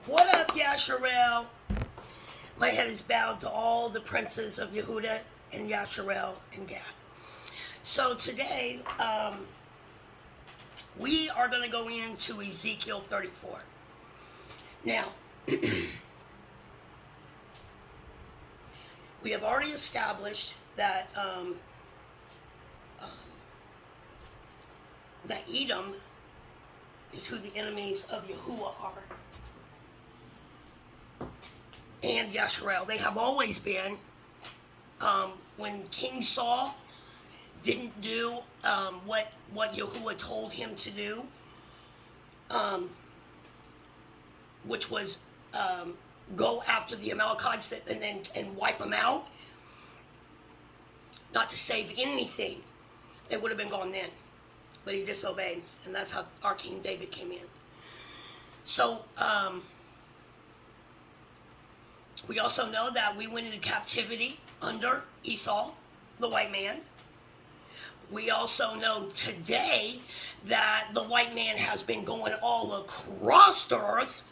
What up, Yasharel? My head is bowed to all the princes of Yehuda and Yasharel and Gad. So today, we are going to go into Ezekiel 34. Now, we have already established that that Edom is who the enemies of Yahuah are. And Yasharel. They have always been. When King Saul didn't do what Yahuah told him to do, which was go after the Amalekites and wipe them out, not to save anything, they would have been gone then. But he disobeyed, and that's how our King David came in. So, we also know that we went into captivity under Esau, the white man. We also know today that the white man has been going all across the earth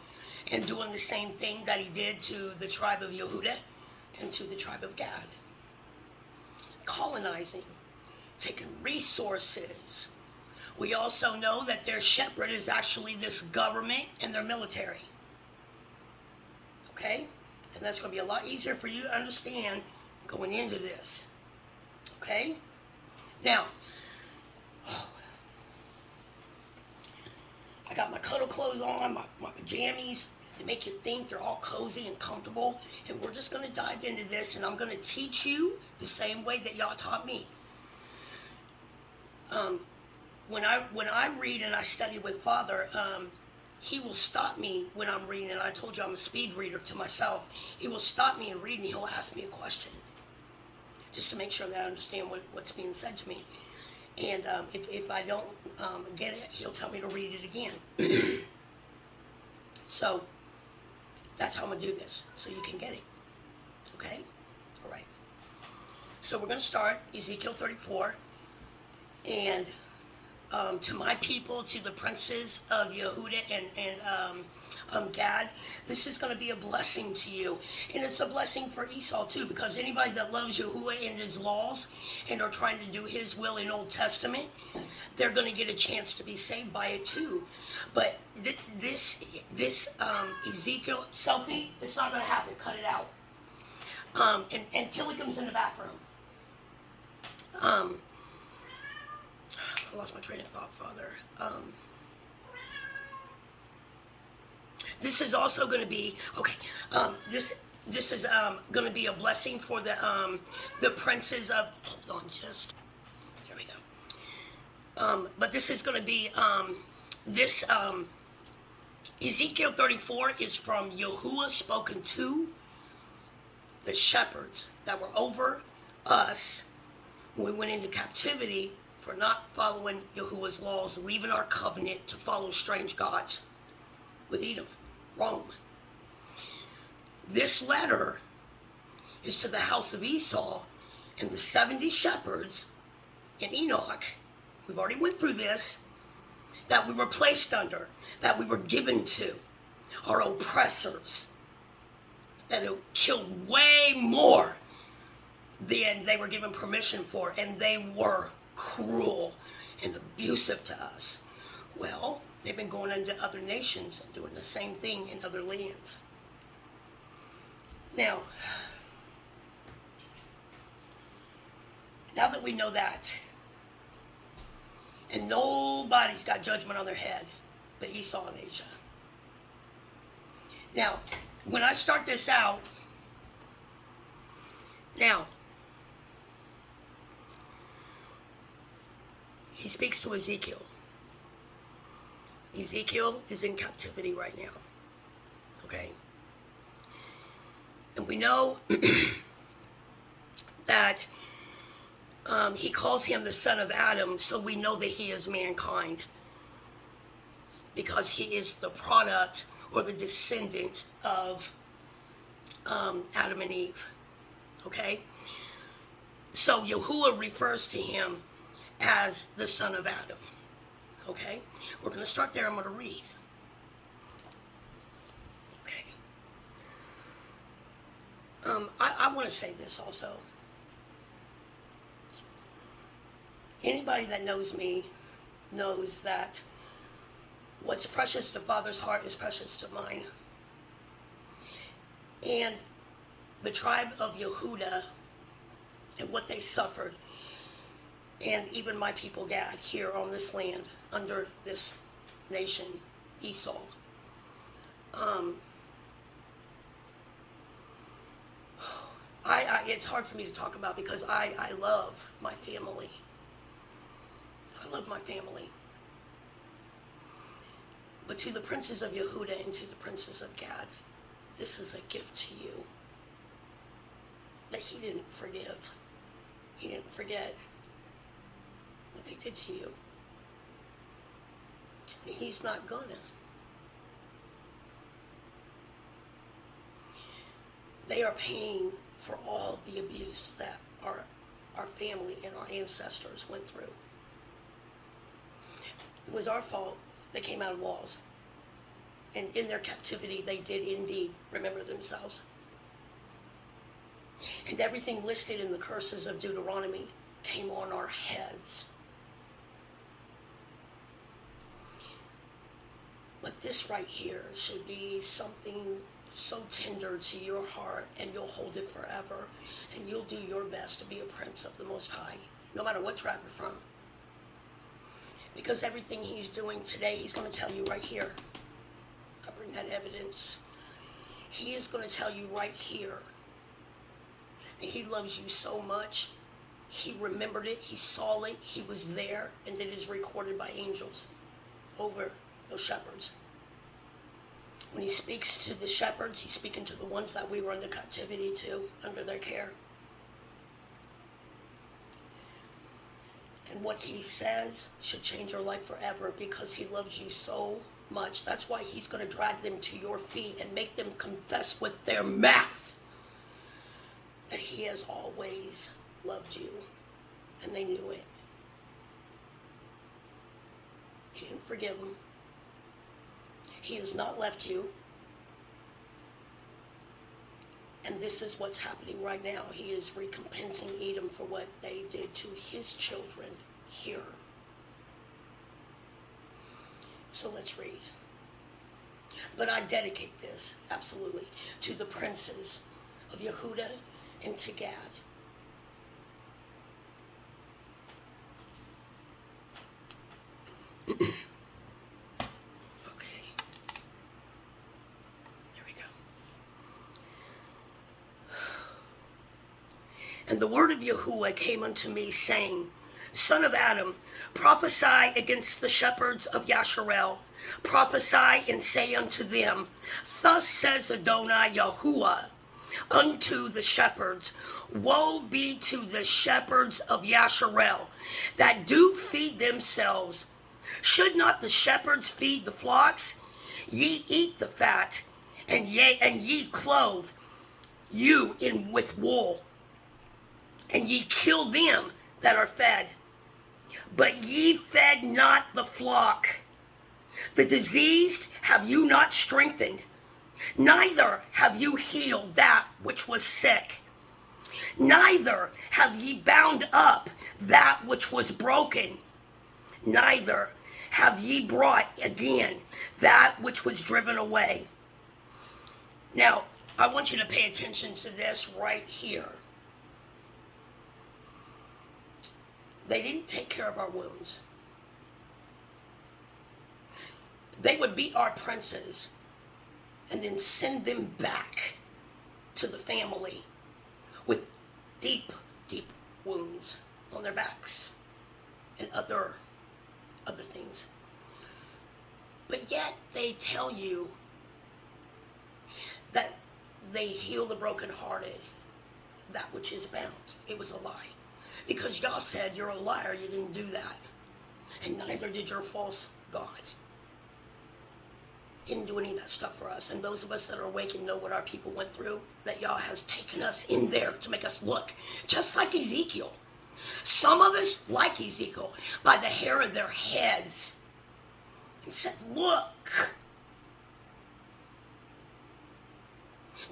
and doing the same thing that he did to the tribe of Yehuda and to the tribe of Gad. Colonizing, taking resources. We also know that their shepherd is actually this government and their military. Okay? And that's going to be a lot easier for you to understand going into this. Okay? Now, I got my cuddle clothes on, my pajamas. They make you think they're all cozy and comfortable. And we're just going to dive into this, and I'm going to teach you the same way that y'all taught me. When I read and I study with Father, he will stop me when I'm reading, and I told you I'm a speed reader to myself. He will stop me and read, and he'll ask me a question, just to make sure that I understand what's being said to me. And if I don't get it, he'll tell me to read it again. So that's how I'm going to do this, so you can get it. Okay? All right. So we're going to start Ezekiel 34, and to my people, to the princes of Yehuda and Gad, this is going to be a blessing to you. And it's a blessing for Esau too, because anybody that loves Yahuah and his laws and are trying to do his will in Old Testament, they're going to get a chance to be saved by it too. But this Ezekiel selfie, it's not going to happen. Cut it out. Until he comes in the bathroom. I lost my train of thought, Father. This is also going to be okay. This is going to be a blessing for the princes of. Hold on, just there we go. But this is going to be this Ezekiel 34 is from Yahuah spoken to the shepherds that were over us when we went into captivity for not following Yahuwah's laws, leaving our covenant to follow strange gods with Edom, Rome. This letter is to the house of Esau and the 70 shepherds in Enoch. We've already went through this, that we were placed under, that we were given to, our oppressors, that it killed way more than they were given permission for, and they were cruel and abusive to us. Well, they've been going into other nations and doing the same thing in other lands. Now that we know that, and nobody's got judgment on their head but Esau and Asia. Now, when I start this out, he speaks to Ezekiel. Ezekiel is in captivity right now. Okay? And we know that he calls him the son of Adam, so we know that he is mankind. Because he is the product or the descendant of Adam and Eve. Okay? So Yahuah refers to him as the son of Adam. Okay? We're going to start there. I'm going to read. Okay. I want to say this also. Anybody that knows me knows that what's precious to Father's heart is precious to mine. And the tribe of Yahudah and what they suffered, and even my people Gad here on this land under this nation, Esau. It's hard for me to talk about because I love my family. I love my family. But to the princes of Yahudah and to the princes of Gad, this is a gift to you. That he didn't forgive. He didn't forget what they did to you. And he's not gonna. They are paying for all the abuse that our family and our ancestors went through. It was our fault they came out of walls. And in their captivity, they did indeed remember themselves. And everything listed in the curses of Deuteronomy came on our heads. But this right here should be something so tender to your heart, and you'll hold it forever, and you'll do your best to be a prince of the Most High, no matter what tribe you're from. Because everything he's doing today, he's going to tell you right here. I bring that evidence. He is going to tell you right here that he loves you so much. He remembered it, he saw it, he was there, and it is recorded by angels over those shepherds. When he speaks to the shepherds, he's speaking to the ones that we were under captivity to, under their care. And what he says should change your life forever because he loves you so much. That's why he's going to drag them to your feet and make them confess with their mouth that he has always loved you. And they knew it. He didn't forgive them. He has not left you. And this is what's happening right now. He is recompensing Edom for what they did to his children here. So let's read. But I dedicate this, absolutely, to the princes of Yahudah and to Gad. And the word of Yahuah came unto me, saying, Son of Adam, prophesy against the shepherds of Yasharel. Prophesy and say unto them, Thus says Adonai Yahuah unto the shepherds, Woe be to the shepherds of Yasharel, that do feed themselves. Should not the shepherds feed the flocks? Ye eat the fat, and ye clothe you in with wool. And ye kill them that are fed. But ye fed not the flock. The diseased have you not strengthened, neither have you healed that which was sick. Neither have ye bound up that which was broken. Neither have ye brought again that which was driven away. Now, I want you to pay attention to this right here. They didn't take care of our wounds. They would beat our princes and then send them back to the family with deep, deep wounds on their backs and other things. But yet they tell you that they heal the brokenhearted, that which is bound. It was a lie. Because y'all said, you're a liar, you didn't do that. And neither did your false God. He didn't do any of that stuff for us. And those of us that are awake and know what our people went through, that Yah has taken us in there to make us look just like Ezekiel. Some of us, like Ezekiel, by the hair of their heads, and said, look.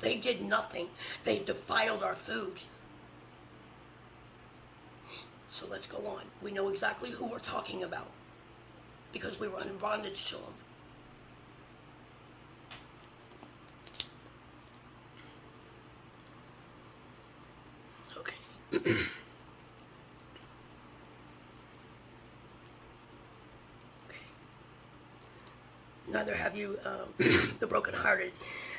They did nothing. They defiled our food. So let's go on. We know exactly who we're talking about because we were under bondage to them. Okay. Neither have you, the brokenhearted,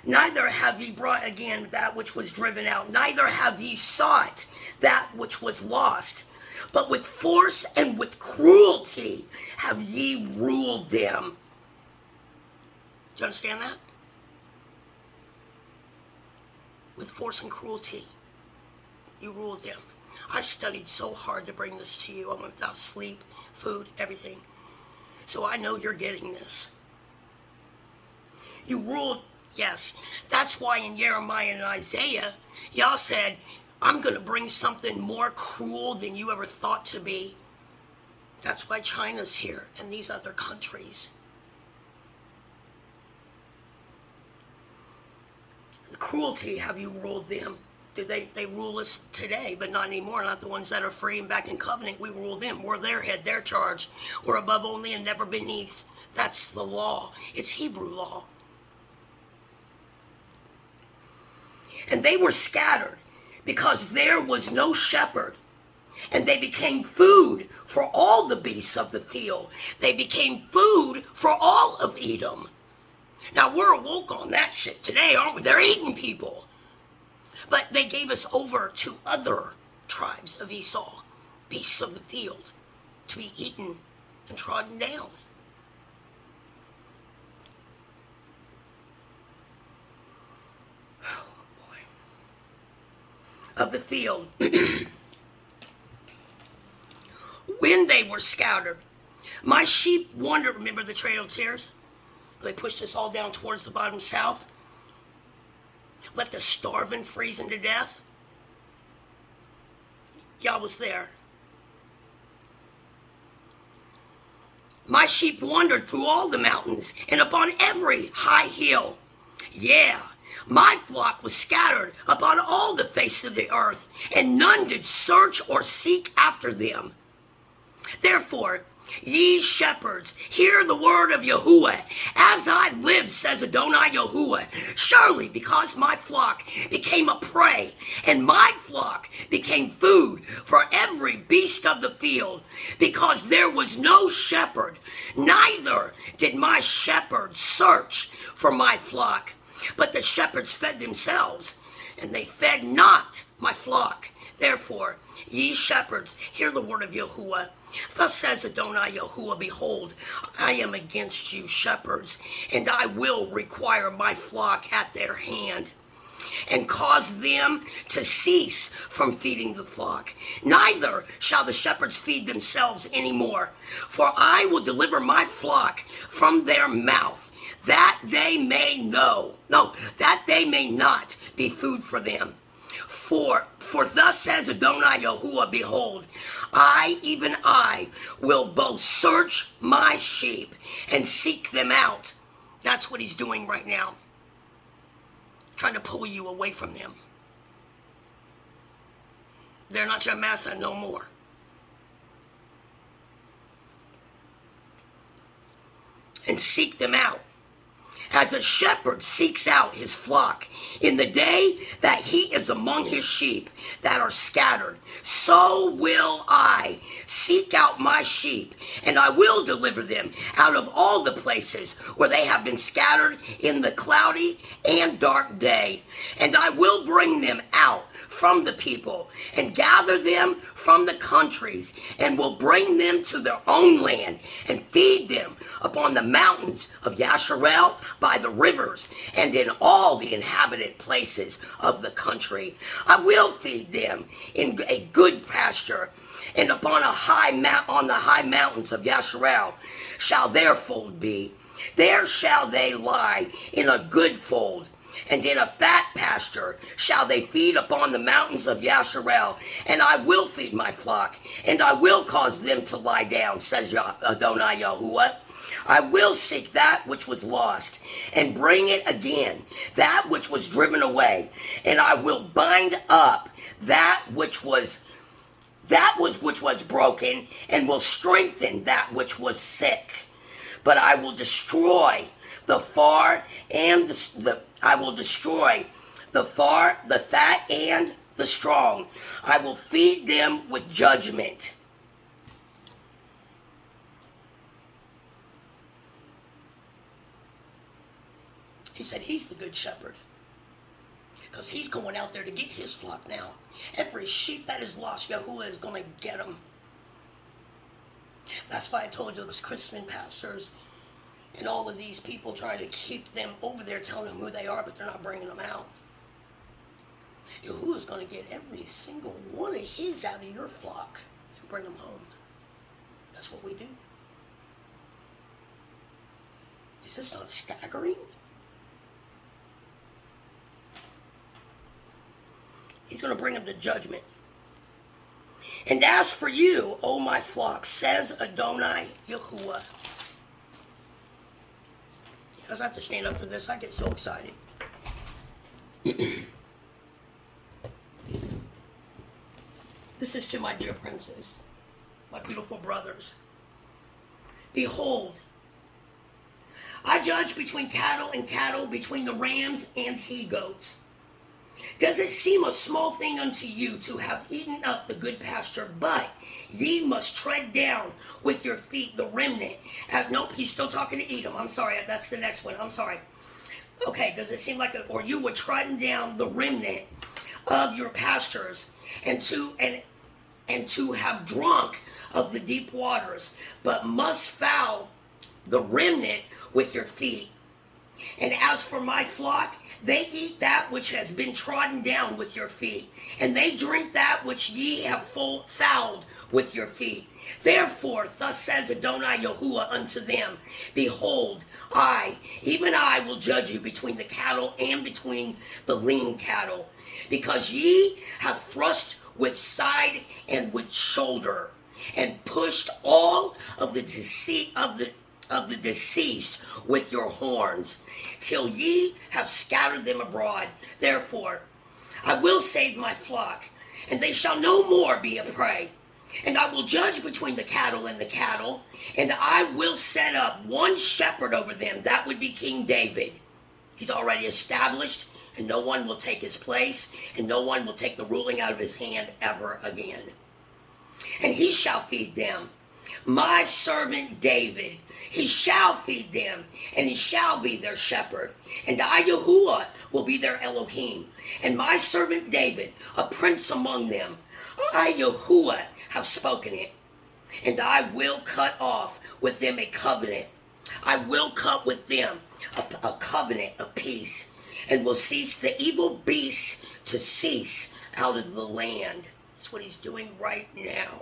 neither have ye brought again that which was driven out, neither have ye sought that which was lost, but with force and with cruelty have ye ruled them. Do you understand that? With force and cruelty, you ruled them. I studied so hard to bring this to you. I went without sleep, food, everything. So I know you're getting this. You ruled, yes. That's why in Jeremiah and Isaiah, y'all said, I'm going to bring something more cruel than you ever thought to be. That's why China's here and these other countries. The cruelty have you ruled them. They rule us today, but not anymore. Not the ones that are free and back in covenant. We rule them. We're their head, their charge. We're above only and never beneath. That's the law. It's Hebrew law. And they were scattered because there was no shepherd. And they became food for all the beasts of the field. They became food for all of Edom. Now, we're awoke on that shit today, aren't we? They're eating people. But they gave us over to other tribes of Esau, beasts of the field, to be eaten and trodden down. Of the field, when they were scattered, my sheep wandered. Remember the Trail of Tears? They pushed us all down towards the bottom south, left us starving, freezing to death. Y'all was there. My sheep wandered through all the mountains and upon every high hill. Yeah. My flock was scattered upon all the face of the earth, and none did search or seek after them. Therefore, ye shepherds, hear the word of Yahuah. As I live, says Adonai Yahuah, surely because my flock became a prey, and my flock became food for every beast of the field, because there was no shepherd, neither did my shepherds search for my flock. But the shepherds fed themselves, and they fed not my flock. Therefore, ye shepherds, hear the word of Yahuah. Thus says Adonai Yahuah, behold, I am against you shepherds, and I will require my flock at their hand, and cause them to cease from feeding the flock. Neither shall the shepherds feed themselves any more, for I will deliver my flock from their mouth, that they may that they may not be food for them. For thus says Adonai Yahuah, behold, I, even I, will both search my sheep and seek them out. That's what he's doing right now. Trying to pull you away from them. They're not your master no more. And seek them out. As a shepherd seeks out his flock in the day that he is among his sheep that are scattered, so will I seek out my sheep, and I will deliver them out of all the places where they have been scattered in the cloudy and dark day. And I will bring them out from the people and gather them from the countries, and will bring them to their own land and feed them upon the mountains of Yasharel, by the rivers, and in all the inhabited places of the country. I will feed them in a good pasture, and upon on the high mountains of Yasharel shall their fold be. There shall they lie in a good fold, and in a fat pasture shall they feed upon the mountains of Yasharel. And I will feed my flock, and I will cause them to lie down, says Adonai Yahuah. I will seek that which was lost and bring it again, that which was driven away, and I will bind up that which was broken, and will strengthen that which was sick. But I will destroy the fat and the strong. I will feed them with judgment. He said he's the good shepherd, because he's going out there to get his flock now. Every sheep that is lost, Yahuah is going to get them. That's why I told you those Christian pastors and all of these people trying to keep them over there, telling them who they are, but they're not bringing them out. Yahuah is going to get every single one of his out of your flock and bring them home. That's what we do. Is this not staggering? He's going to bring them to judgment. And as for you, O my flock, says Adonai Yahuah. You guys have to stand up for this. I get so excited. This is to my dear princes, my beautiful brothers. Behold, I judge between cattle and cattle, between the rams and he-goats. Does it seem a small thing unto you to have eaten up the good pasture, but ye must tread down with your feet the remnant? Nope, he's still talking to Edom. I'm sorry, that's the next one. I'm sorry. Okay, does it seem like or you were treading down the remnant of your pastures, and to have drunk of the deep waters, but must foul the remnant with your feet? And as for my flock, they eat that which has been trodden down with your feet, and they drink that which ye have fouled with your feet. Therefore, thus says Adonai Yahuah unto them, Behold, I, even I, will judge you between the cattle and between the lean cattle, because ye have thrust with side and with shoulder, and pushed all of the deceit of the deceased with your horns, till ye have scattered them abroad. Therefore, I will save my flock, and they shall no more be a prey. And I will judge between the cattle, and I will set up one shepherd over them. That would be King David. He's already established, and no one will take his place, and no one will take the ruling out of his hand ever again. And he shall feed them, my servant David. He shall feed them, and he shall be their shepherd. And I, Yahuah, will be their Elohim, and my servant David, a prince among them. I, Yahuah, have spoken it, and I will cut off with them a covenant. I will cut with them a covenant of peace, and will cease the evil beasts to cease out of the land. That's what he's doing right now.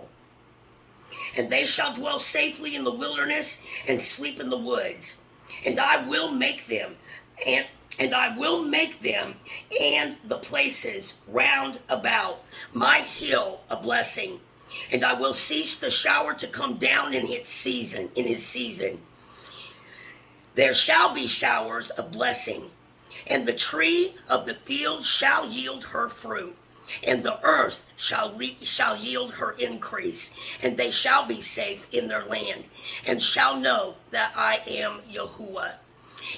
And they shall dwell safely in the wilderness and sleep in the woods. And I will make them, and the places round about my hill a blessing. And I will cease the shower to come down in his season. There shall be showers of blessing, and the tree of the field shall yield her fruit, and the earth shall yield her increase, and they shall be safe in their land, and shall know that I am Yahuah.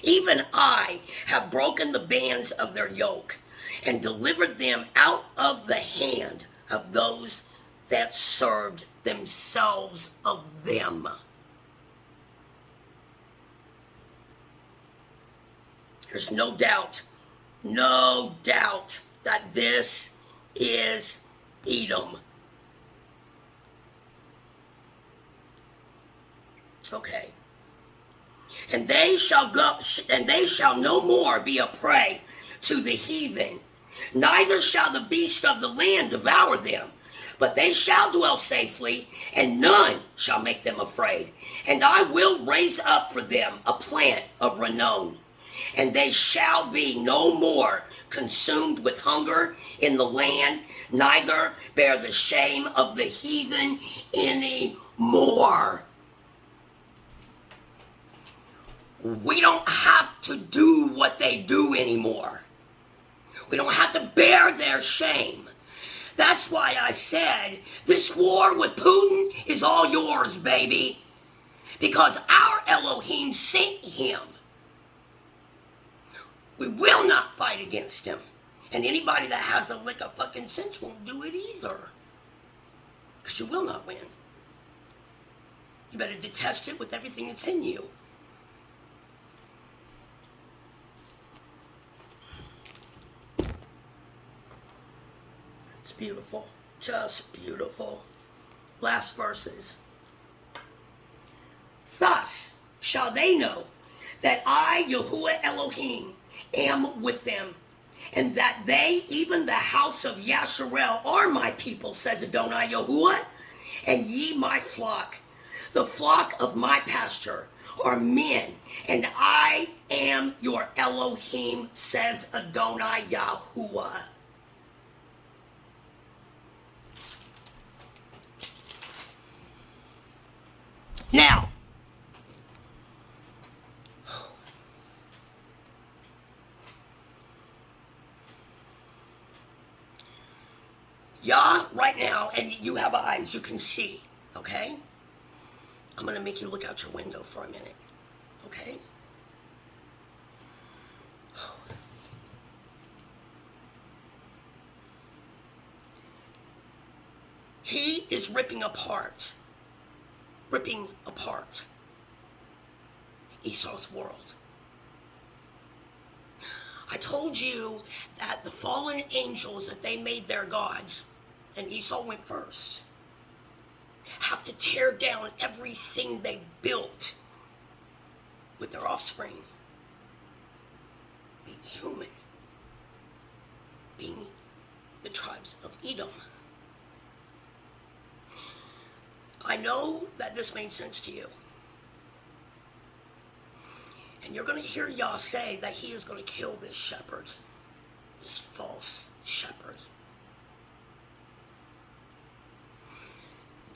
Even I have broken the bands of their yoke, and delivered them out of the hand of those that served themselves of them. There's no doubt that this is Edom. Okay. And they shall no more be a prey to the heathen, neither shall the beast of the land devour them, but they shall dwell safely, and none shall make them afraid. And I will raise up for them a plant of renown, and they shall be no more consumed with hunger in the land, neither bear the shame of the heathen any more. We don't have to do what they do anymore. We don't have to bear their shame. That's why I said this war with Putin is all yours, baby. Because our Elohim sent him. We will not fight against him. And anybody that has a lick of fucking sense won't do it either. Because you will not win. You better detest it with everything that's in you. It's beautiful. Just beautiful. Last verses. Thus shall they know that I, Yahuah Elohim, am with them, and that they, even the house of Yasharel, are my people, says Adonai Yahuah, and ye my flock. The flock of my pasture are men, and I am your Elohim, says Adonai Yahuah. Now, Yah, right now, and you have eyes, you can see, okay? I'm going to make you look out your window for a minute, okay? He is ripping apart Esau's world. I told you that the fallen angels that they made their gods, and Esau went first, have to tear down everything they built with their offspring. Being human. Being the tribes of Edom. I know that this made sense to you. And you're going to hear Yah say that he is going to kill this shepherd. This false shepherd.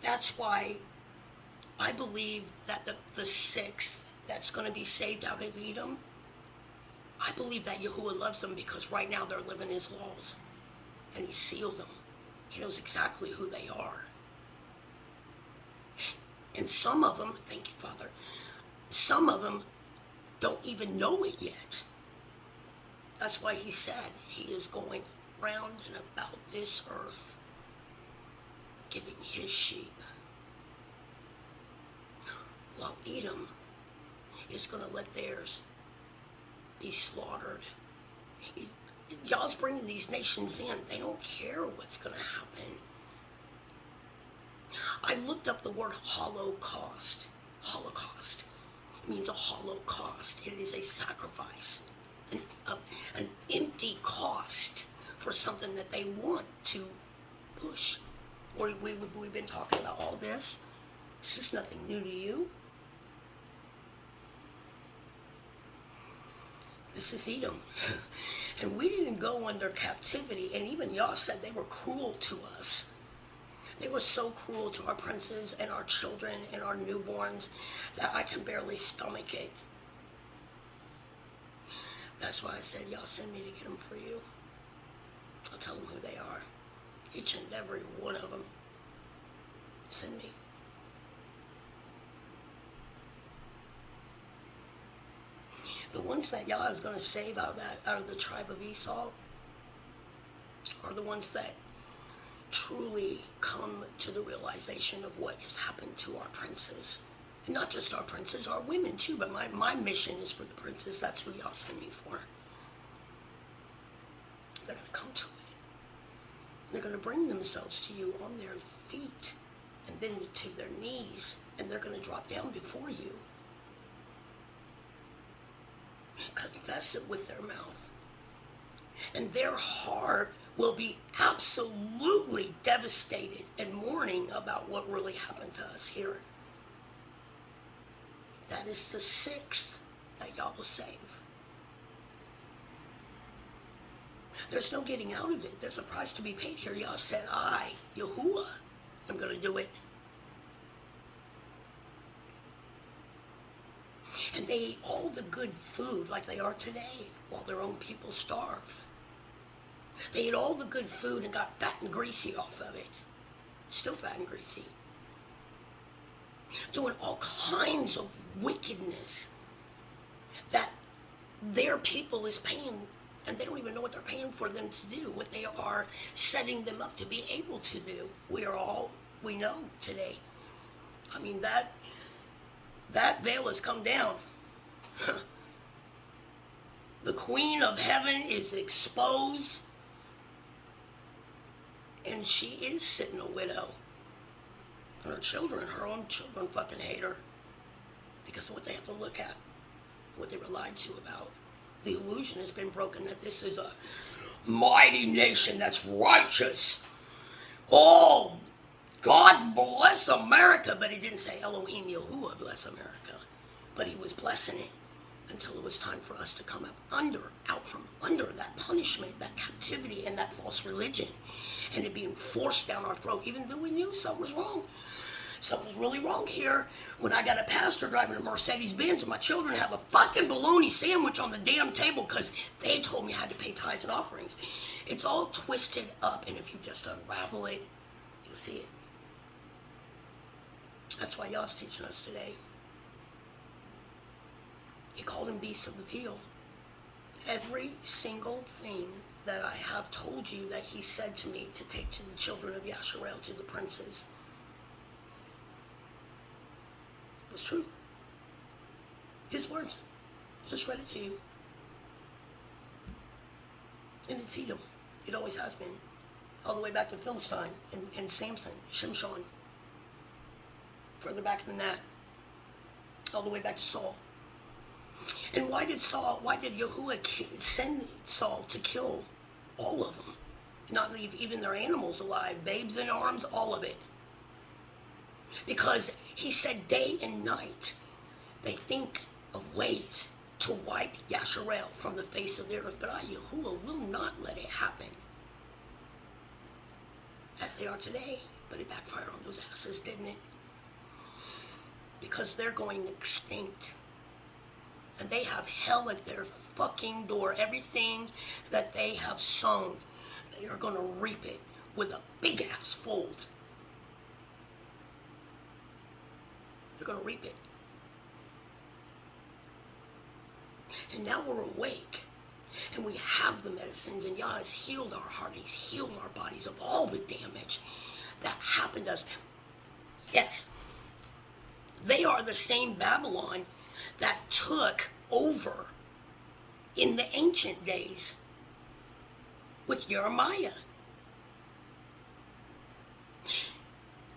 That's why I believe that the sixth that's going to be saved out of Edom, I believe that Yahuah loves them because right now they're living his laws. And he sealed them. He knows exactly who they are. And some of them, thank you, Father, some of them don't even know it yet. That's why he said he is going round and about this earth, getting his sheep. While Edom is going to let theirs be slaughtered. Y'all's bringing these nations in. They don't care what's going to happen. I looked up the word Holocaust. Holocaust. It means a hollow cost. It is a sacrifice. An empty cost for something that they want to push. We've been talking about all this. This is nothing new to you. This is Edom. And we didn't go under captivity. And even Yah said they were cruel to us. They were so cruel to our princes and our children and our newborns that I can barely stomach it. That's why I said, y'all send me to get them for you. I'll tell them who they are. Each and every one of them. Send me. The ones that Yah is going to save out of the tribe of Esau are the ones that truly come to the realization of what has happened to our princes. And not just our princes, our women too, but my mission is for the princes. That's who y'all send me for. They're going to come to it. They're going to bring themselves to you on their feet and then to their knees, and they're going to drop down before you. Confess it with their mouth. And their heart will be absolutely devastated and mourning about what really happened to us here. That is the sixth that y'all will save. There's no getting out of it. There's a price to be paid here. Y'all said, I, Yahuah, am going to do it. And they ate all the good food like they are today while their own people starve. They ate all the good food and got fat and greasy off of it. Still fat and greasy. Doing all kinds of wickedness that their people is paying, and they don't even know what they're paying for them to do, what they are setting them up to be able to do. We know today. I mean, that veil has come down. The Queen of Heaven is exposed, and she is sitting a widow. And her own children fucking hate her because of what they have to look at, what they were lied to about. The illusion has been broken that this is a mighty nation that's righteous. Oh, God bless America. But he didn't say Elohym Yahuah bless America. But he was blessing it until it was time for us to come out from under that punishment, that captivity, and that false religion. And it being forced down our throat, even though we knew something was wrong. Something was really wrong here when I got a pastor driving a Mercedes-Benz and my children have a fucking bologna sandwich on the damn table because they told me I had to pay tithes and offerings. It's all twisted up, and if you just unravel it, you'll see it. That's why Yah's teaching us today. He called them beasts of the field. Every single thing that I have told you that he said to me to take to the children of Yasharel, to the princes, was true. His words. Just read it to you. And it's Edom. It always has been. All the way back to Philistine and Samson, Shimshon. Further back than that. All the way back to Saul. And why did Yahuah send Saul to kill all of them? Not leave even their animals alive, babes in arms, all of it. Because he said day and night they think of ways to wipe Yasharel from the face of the earth. But I, Yahuah, will not let it happen. As they are today. But it backfired on those asses, didn't it? Because they're going extinct. And they have hell at their fucking door. Everything that they have sown, they are going to reap it with a big ass fold. They're going to reap it. And now we're awake. And we have the medicines. And Yah has healed our heart. He's healed our bodies of all the damage that happened to us. Yes. They are the same Babylon that took over in the ancient days with Jeremiah.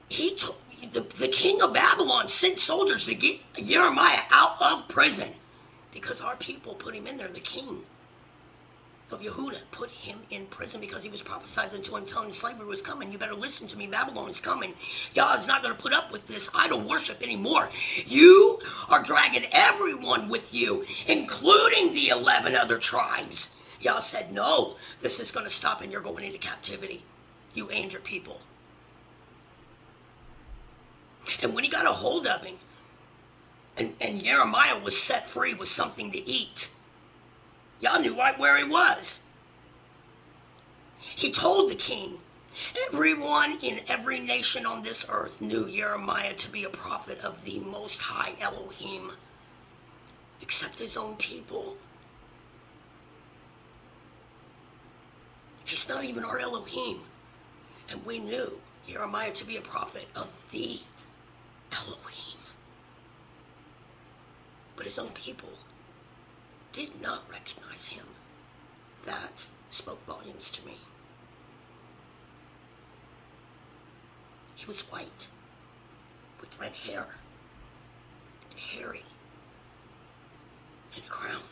The king of Babylon sent soldiers to get Jeremiah out of prison because our people put him in there. The king of Yehudah put him in prison because he was prophesizing to him, telling him slavery was coming. You better listen to me. Babylon is coming. Yah is not going to put up with this idol worship anymore. You are dragging everyone with you, including the 11 other tribes. Yah said, no, this is going to stop and you're going into captivity. You and your people. And when he got a hold of him, and Jeremiah was set free with something to eat, Yah knew right where he was. He told the king, everyone in every nation on this earth knew Jeremiah to be a prophet of the Most High Elohym, except his own people. He's not even our Elohim. And we knew Jeremiah to be a prophet of the Elohym. But his own people did not recognize him. That spoke volumes to me. He was white, with red hair, and hairy, and a crown.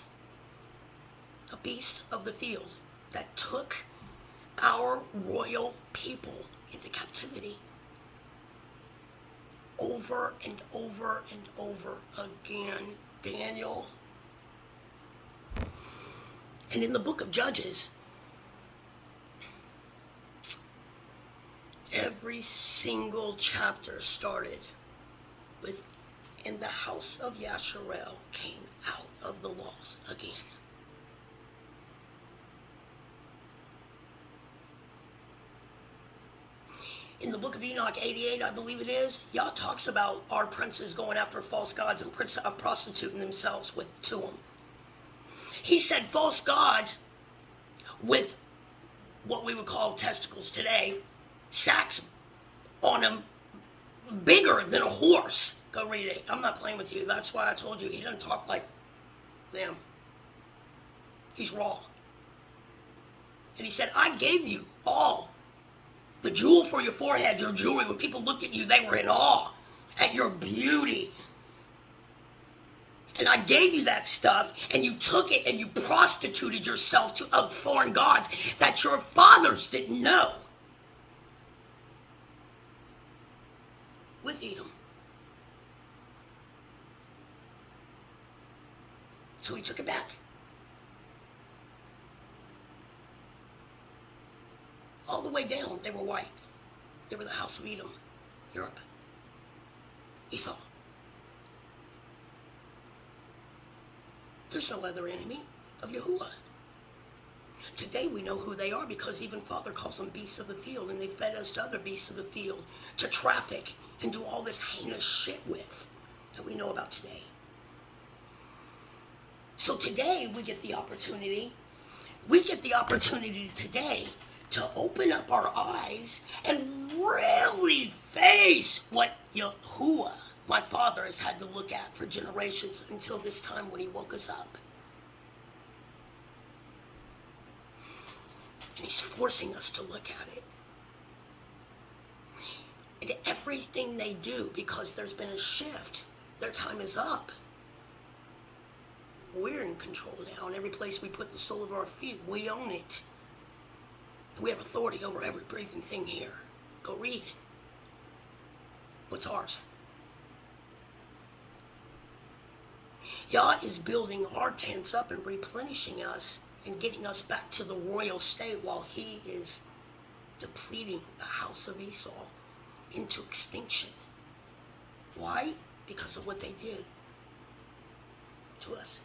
A beast of the field that took our royal people into captivity over and over and over again. Daniel. And in the book of Judges, every single chapter started with And the house of Yasharel came out of the walls again. In the book of Enoch 88, I believe it is, Yah talks about our princes going after false gods and prostituting themselves to them. He said false gods with what we would call testicles today, sacks on them bigger than a horse. Go read it. I'm not playing with you. That's why I told you he doesn't talk like them. He's raw. And he said, I gave you all the jewel for your forehead, your jewelry. When people looked at you, they were in awe at your beauty. And I gave you that stuff, and you took it and you prostituted yourself to of foreign gods that your fathers didn't know. With Edom. So he took it back. All the way down, they were white. They were the house of Edom, Europe, Esau. There's no other enemy of Yahuah. Today we know who they are because even Father calls them beasts of the field, and they fed us to other beasts of the field to traffic and do all this heinous shit with that we know about today. So today we get the opportunity today to open up our eyes and really face what Yahuah, my Father, has had to look at for generations until this time when he woke us up. And he's forcing us to look at it. And everything they do, because there's been a shift, their time is up. We're in control now, and every place we put the sole of our feet, we own it. We have authority over every breathing thing here. Go read it. What's ours? Yah is building our tents up and replenishing us and getting us back to the royal state while he is depleting the house of Esau into extinction. Why? Because of what they did to us.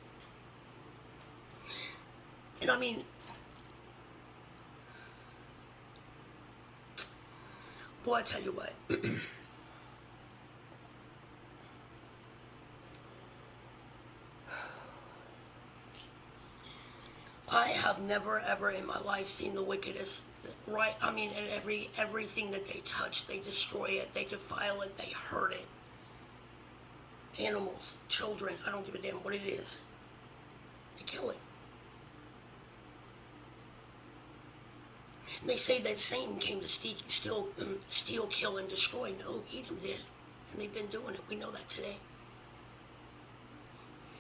And I mean, boy, I tell you what. I have never ever in my life seen the wickedest, right? I mean, and everything that they touch, they destroy it, they defile it, they hurt it. Animals, children, I don't give a damn what it is. They kill it. And they say that Satan came to steal, kill, and destroy. No, Edom did. And they've been doing it. We know that today.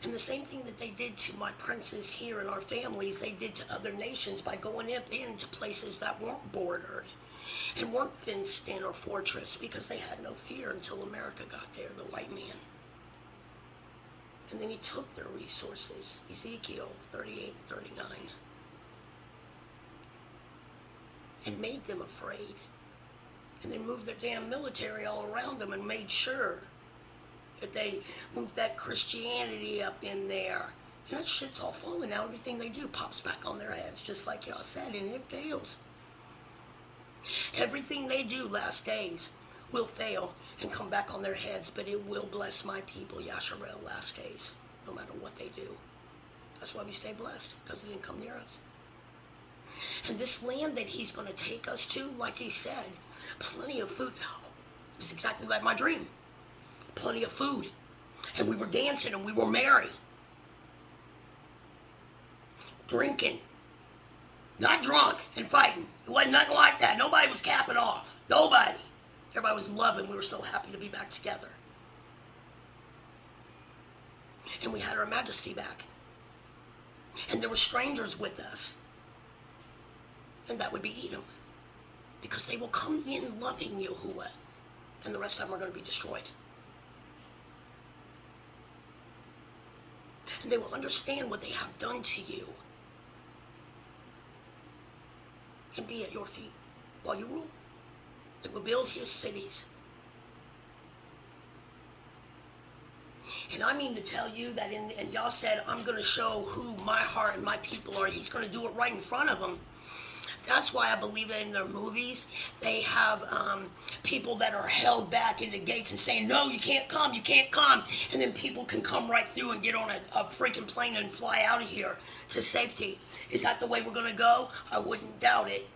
And the same thing that they did to my princes here and our families, they did to other nations by going into places that weren't bordered and weren't fenced in or fortress because they had no fear until America got there, the white man. And then he took their resources, Ezekiel 38 and 39, and made them afraid. And they moved their damn military all around them and made sure that they moved that Christianity up in there. And that shit's all falling now. Everything they do pops back on their heads, just like y'all said, and it fails. Everything they do last days will fail and come back on their heads, but it will bless my people, Yasharel, last days, no matter what they do. That's why we stay blessed, because it didn't come near us. And this land that he's going to take us to, like he said, plenty of food. It's exactly like my dream. Plenty of food. And we were dancing and we were merry. Drinking. Not drunk and fighting. It wasn't nothing like that. Nobody was capping off. Nobody. Everybody was loving. We were so happy to be back together. And we had our majesty back. And there were strangers with us. And that would be Edom. Because they will come in loving Yahuah. And the rest of them are going to be destroyed. And they will understand what they have done to you. And be at your feet while you rule. They will build his cities. And I mean to tell you that and y'all said, I'm going to show who my heart and my people are. He's going to do it right in front of them. That's why I believe in their movies, they have people that are held back in the gates and saying, no, you can't come, you can't come. And then people can come right through and get on a freaking plane and fly out of here to safety. Is that the way we're going to go? I wouldn't doubt it.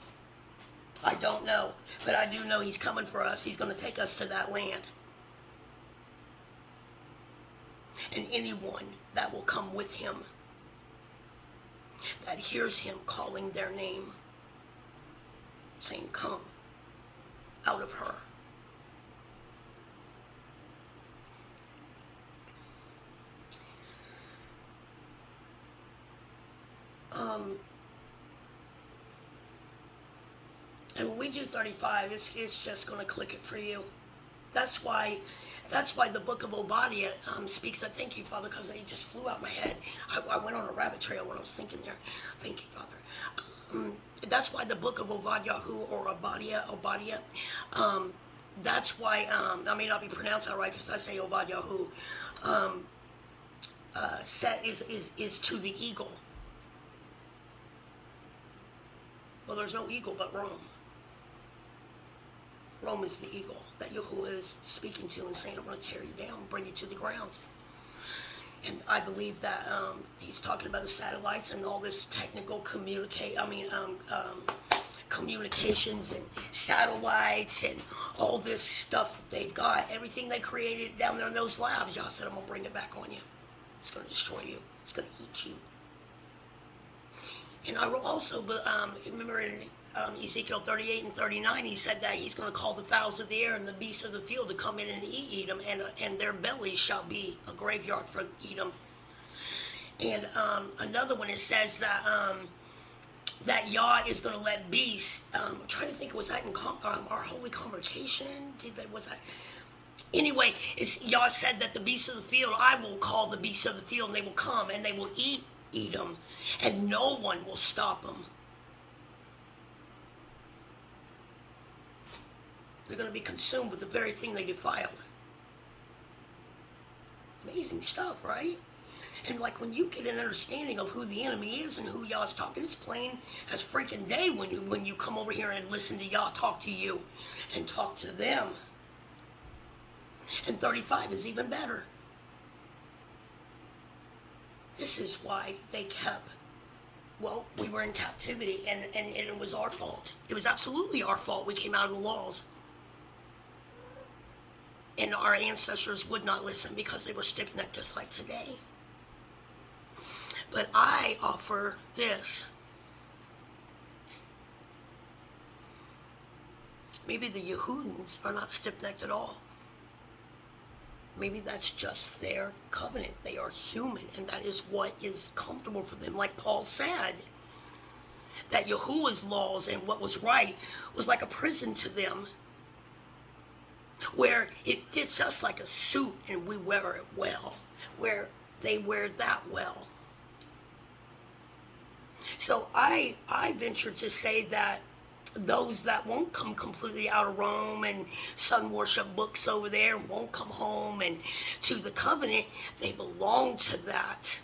I don't know. But I do know he's coming for us. He's going to take us to that land. And anyone that will come with him, that hears him calling their name, saying, come out of her. And when we do 35, it's just going to click it for you. That's why the book of Obadiah speaks. I thank you, Father, because it just flew out my head. I went on a rabbit trail when I was thinking there. Thank you, Father. That's why the book of Obadiah or Obadiah, that's why, I may not be pronounced that right because I say Obadiah, set is to the eagle. Well, there's no eagle but Rome. Rome is the eagle that Yahuah is speaking to and saying, I'm going to tear you down, bring you to the ground. And I believe that he's talking about the satellites and all this technical communications and satellites and all this stuff that they've got. Everything they created down there in those labs, y'all said, I'm going to bring it back on you. It's going to destroy you. It's going to eat you. And I will also, remember in Ezekiel 38 and 39, he said that he's going to call the fowls of the air and the beasts of the field to come in and eat Edom, and their bellies shall be a graveyard for Edom. And another one, it says that that Yah is going to let beasts. I'm trying to think, was that in our holy convocation? Was that? Anyway, Yah said that the beasts of the field, I will call the beasts of the field, and they will come and they will eat Edom, and no one will stop them. They're going to be consumed with the very thing they defiled. Amazing stuff, right? And like when you get an understanding of who the enemy is and who Yah's talking, it's plain as freaking day when you come over here and listen to Yah talk to you and talk to them. And 35 is even better. This is why they kept, well, we were in captivity and it was our fault. It was absolutely our fault. We came out of the laws. And our ancestors would not listen because they were stiff-necked just like today. But I offer this. Maybe the Yehudans are not stiff-necked at all. Maybe that's just their covenant. They are human, and that is what is comfortable for them. Like Paul said, that Yahuwah's laws and what was right was like a prison to them, where it fits us like a suit and we wear it well, where they wear that well. So I venture to say that those that won't come completely out of Rome and sun worship books over there and won't come home and to the covenant, they belong to that.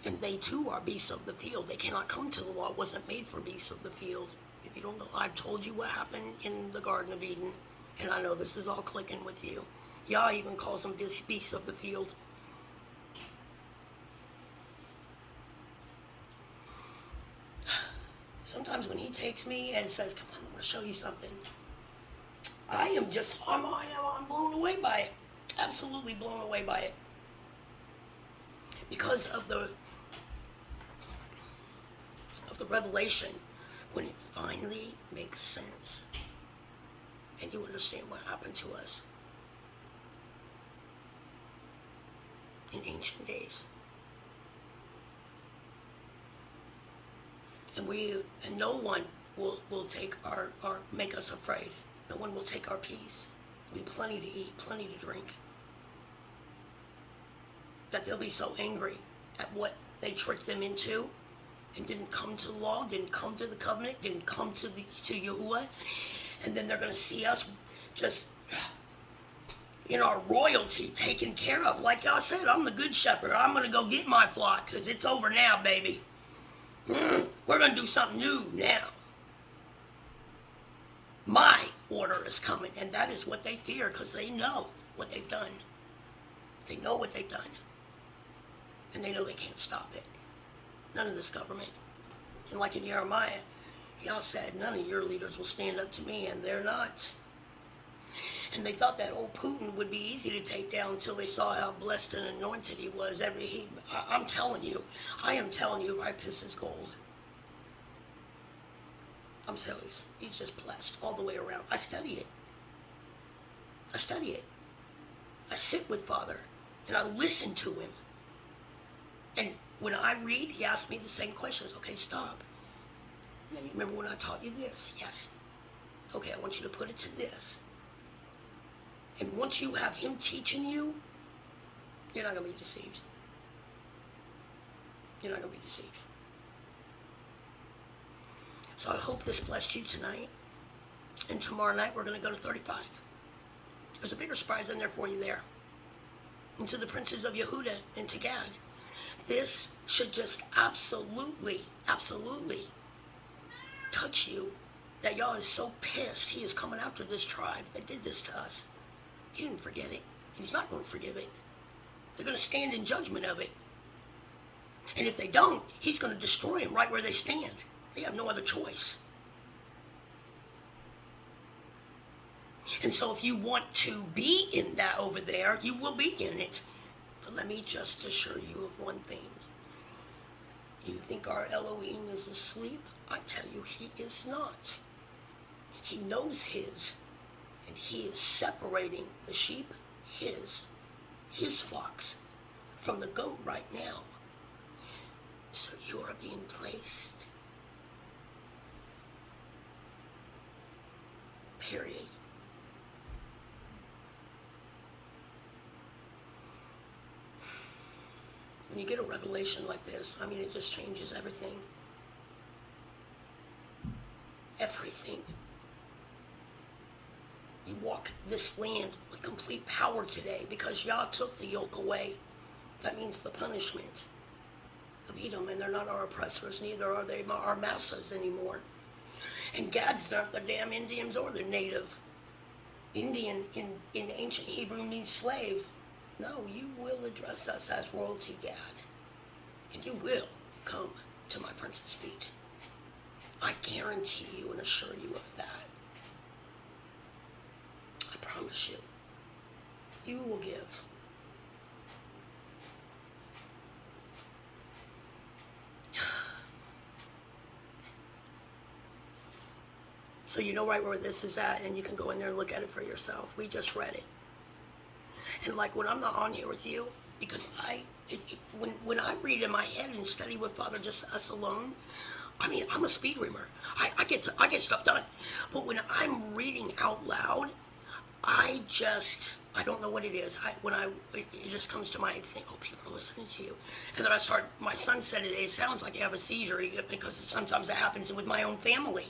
And they too are beasts of the field. They cannot come to the law. It wasn't made for beasts of the field. If you don't know, I've told you what happened in the Garden of Eden, and I know this is all clicking with you. Yah even calls them beasts of the field. Sometimes when he takes me and says, come on, I'm going to show you something, I'm blown away by it. Absolutely blown away by it. Because of the revelation, when it finally makes sense and you understand what happened to us in ancient days. And no one will take our make us afraid. No one will take our peace. There'll be plenty to eat, plenty to drink. That they'll be so angry at what they tricked them into and didn't come to the law, didn't come to the covenant, didn't come to Yahuah. And then they're going to see us just in our royalty taken care of. Like I said, I'm the good shepherd. I'm going to go get my flock because it's over now, baby. We're going to do something new now. My order is coming, and that is what they fear because they know what they've done. They know what they've done, and they know they can't stop it. None of this government. And like in Jeremiah, Yah said, none of your leaders will stand up to me, and they're not. And they thought that old Putin would be easy to take down until they saw how blessed and anointed he was. I'm telling you, I am telling you, right, piss is gold. I'm serious. He's just blessed all the way around. I study it. I sit with Father, and I listen to him. And when I read, he asks me the same questions. Okay, stop. Now, you remember when I taught you this? Yes. Okay, I want you to put it to this. And once you have him teaching you, you're not going to be deceived. You're not going to be deceived. So I hope this blessed you tonight. And tomorrow night we're going to go to 35. There's a bigger surprise in there for you there. And to the princes of Yehudah and to Gad. This should just absolutely touch you that y'all is so pissed he is coming after this tribe that did this to us. He didn't forget it. He's not going to forgive it. They're going to stand in judgment of it. And if they don't, he's going to destroy them right where they stand. They have no other choice. And so if you want to be in that over there, you will be in it. But let me just assure you of one thing. You think our Elohim is asleep? I tell you, he is not. He knows his, and he is separating the sheep, his flocks, from the goat right now. So you are being placed. Period. When you get a revelation like this, I mean, it just changes everything. Everything. You walk this land with complete power today because Yah took the yoke away. That means the punishment of Edom, and they're not our oppressors, neither are they our masters anymore. And Gad's not the damn Indians or the native. Indian in ancient Hebrew means slave. No, you will address us as royalty, Gad. And you will come to my prince's feet. I guarantee you and assure you of that. I promise you. You will give. So you know right where this is at, and you can go in there and look at it for yourself. We just read it. And like when I'm not on here with you, because when I read in my head and study with Father, just us alone, I mean, I'm a speed reader. I get stuff done. But when I'm reading out loud, I don't know what it is. It just comes to my thing, oh, people are listening to you. And then my son said it sounds like you have a seizure, because sometimes it happens with my own family.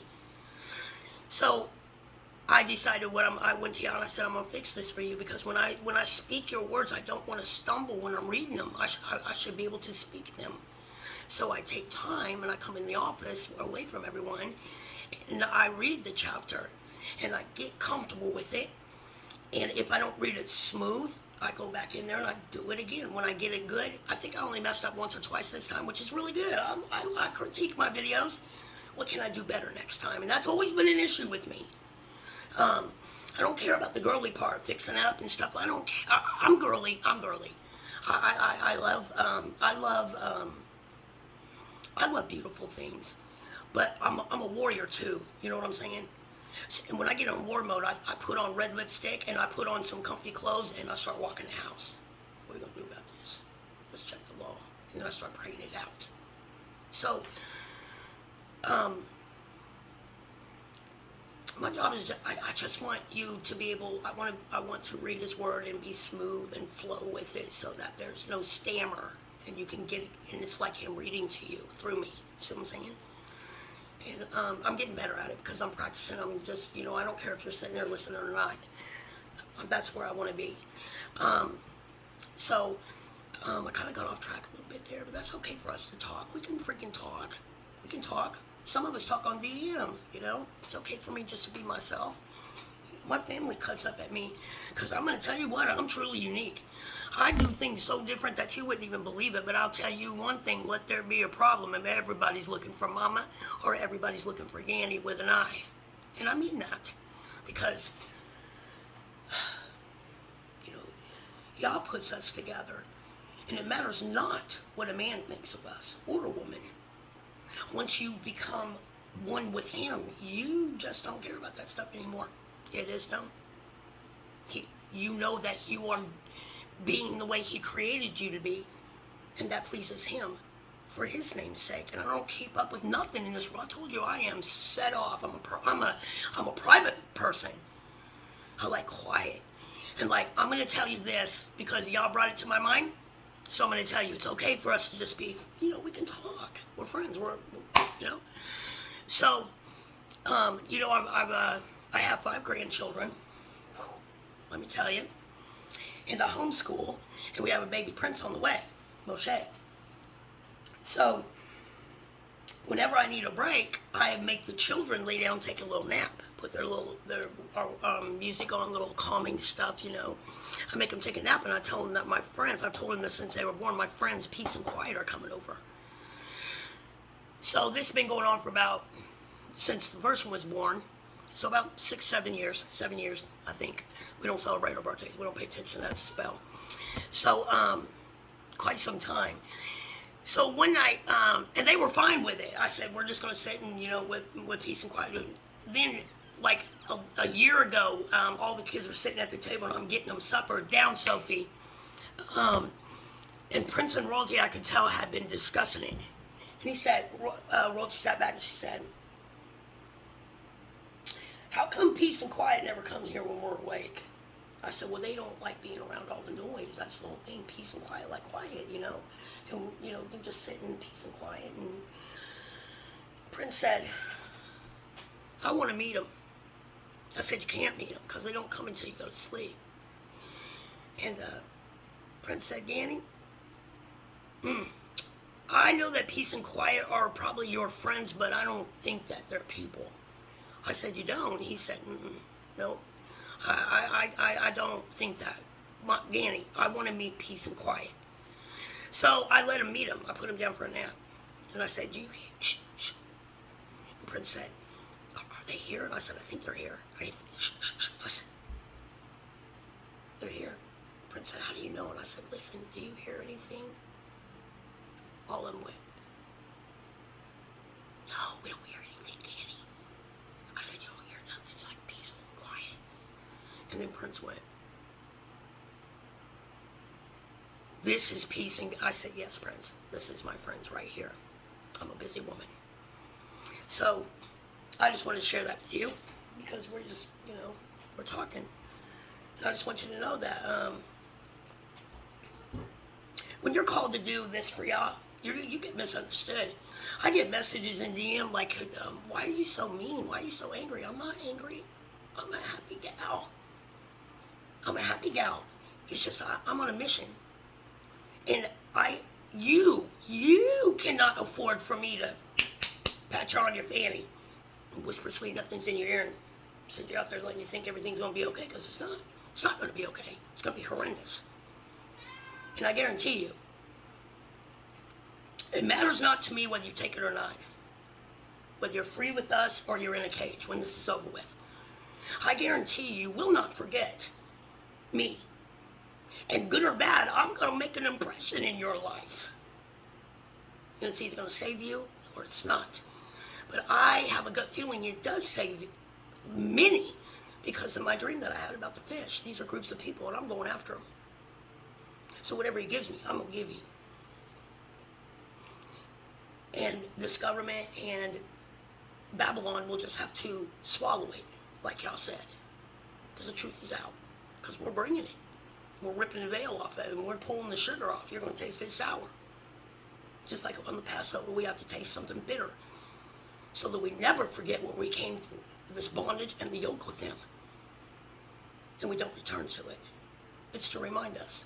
So I decided I went to Yah and I said, I'm going to fix this for you, because when I speak your words, I don't want to stumble when I'm reading them. I should be able to speak them. So I take time and I come in the office away from everyone and I read the chapter and I get comfortable with it. And if I don't read it smooth, I go back in there and I do it again. When I get it good, I think I only messed up once or twice this time, which is really good. I critique my videos. What can I do better next time? And that's always been an issue with me. I don't care about the girly part, fixing up and stuff. I don't care. I'm girly. I love beautiful things, but I'm a warrior too. You know what I'm saying? And when I get in war mode, I put on red lipstick and I put on some comfy clothes and I start walking the house. What are we gonna do about this? Let's check the law, and then I start praying it out. So, my job is I just want you to be able. I want to read His Word and be smooth and flow with it, so that there's no stammer, and you can get it, and it's like Him reading to you through me. See what I'm saying? And I'm getting better at it because I'm practicing. I'm just, I don't care if you're sitting there listening or not. That's where I want to be. Um, so I kind of got off track a little bit there, but that's okay for us to talk. We can freaking talk. We can talk. Some of us talk on DM, you know. It's okay for me just to be myself. My family cuts up at me because I'm going to tell you what, I'm truly unique. I do things so different that you wouldn't even believe it, but I'll tell you one thing, let there be a problem if everybody's looking for mama or everybody's looking for Yanny with an eye. And I mean that because, you know, Yah puts us together, and it matters not what a man thinks of us or a woman. Once you become one with him, you just don't care about that stuff anymore. It is done. You know that you are being the way he created you to be, and that pleases him for his name's sake. And I don't keep up with nothing in this world. I told you I am set off. I'm a private person. I like quiet. And like, I'm going to tell you this because y'all brought it to my mind. So I'm going to tell you, it's okay for us to just be, you know, we can talk. We're friends. You know. So, you know, I have 5 grandchildren. Let me tell you. And I homeschool, and we have a baby prince on the way, Moshe. So, whenever I need a break, I make the children lay down and take a little nap. Put their music on, little calming stuff, you know. I make them take a nap, and I tell them that my friends, I've told them this since they were born, my friends, peace and quiet, are coming over. So this has been going on for since the first one was born. So about 7 years, I think. We don't celebrate our birthdays. We don't pay attention. That's a spell. So, quite some time. So one night, and they were fine with it. I said, we're just going to sit and, you know, with peace and quiet. Then, like a year ago, all the kids were sitting at the table and I'm getting them supper. Down, Sophie. And Prince and Royalty, I could tell, had been discussing it. And he said, Royalty sat back and she said, how come peace and quiet never come here when we're awake? I said, well, they don't like being around all the noise. That's the whole thing, peace and quiet, like quiet, you know. And, you know, they just sit in peace and quiet. And Prince said, I want to meet them. I said, you can't meet them because they don't come until you go to sleep. And Prince said, Danny, I know that peace and quiet are probably your friends, but I don't think that they're people. I said, you don't? He said, no, I don't think that. Danny, I want to meet peace and quiet. So I let him meet him. I put him down for a nap. And I said, shh. And Prince said, are they here? And I said, I think they're here. Shh, listen. They're here. Prince said, how do you know? And I said, listen, do you hear anything? All of them went, no, we don't hear anything, Danny. I said, you don't hear nothing. It's like peaceful and quiet. And then Prince went, this is peace. And I said, yes, Prince. This is my friends right here. I'm a busy woman. So I just wanted to share that with you because we're just, you know, we're talking. And I just want you to know that when you're called to do this for y'all, you get misunderstood. I get messages in DM like, why are you so mean? Why are you so angry? I'm not angry. I'm a happy gal. I'm a happy gal. It's just I'm on a mission. And you cannot afford for me to pat you on your fanny and whisper sweet nothings in your ear and send you out there letting you think everything's going to be okay, because it's not. It's not going to be okay. It's going to be horrendous. And I guarantee you, it matters not to me whether you take it or not. Whether you're free with us or you're in a cage when this is over with. I guarantee you will not forget me. And good or bad, I'm going to make an impression in your life. And it's either going to save you or it's not. But I have a gut feeling it does save many because of my dream that I had about the fish. These are groups of people and I'm going after them. So whatever he gives me, I'm going to give you. And this government and Babylon will just have to swallow it, like y'all said. Because the truth is out. Because we're bringing it. We're ripping the veil off of it, and we're pulling the sugar off. You're going to taste it sour. Just like on the Passover, we have to taste something bitter. So that we never forget where we came through. This bondage and the yoke with him. and we don't return to it. It's to remind us.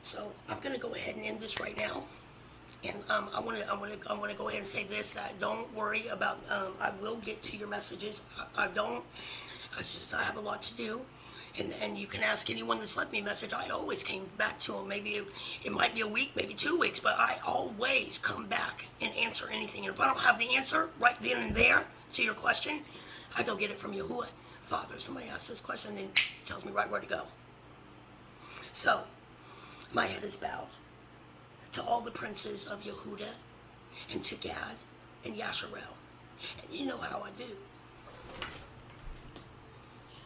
So I'm going to go ahead and end this right now. And I want to go ahead and say this. Don't worry about. I will get to your messages. I have a lot to do. And you can ask anyone that's left me a message. I always came back to them. Maybe it might be a week, maybe 2 weeks, but I always come back and answer anything. And if I don't have the answer right then and there to your question, I go get it from Yahuah. Father, somebody asks this question, and then tells me right where to go. So, my head is bowed to all the princes of Yehudah, and to Gad, and Yasharel. And you know how I do.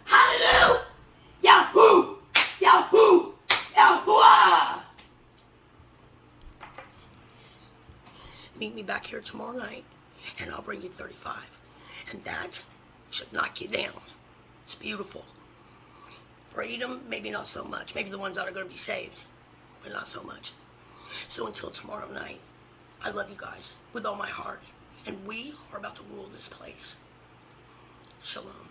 Hallelujah! Yahuah! Yahuah! Yahuah! Meet me back here tomorrow night, and I'll bring you 35. And that should knock you down. It's beautiful. For Edom, maybe not so much. Maybe the ones that are going to be saved, but not so much. So until tomorrow night, I love you guys with all my heart. And we are about to rule this place. Shalom.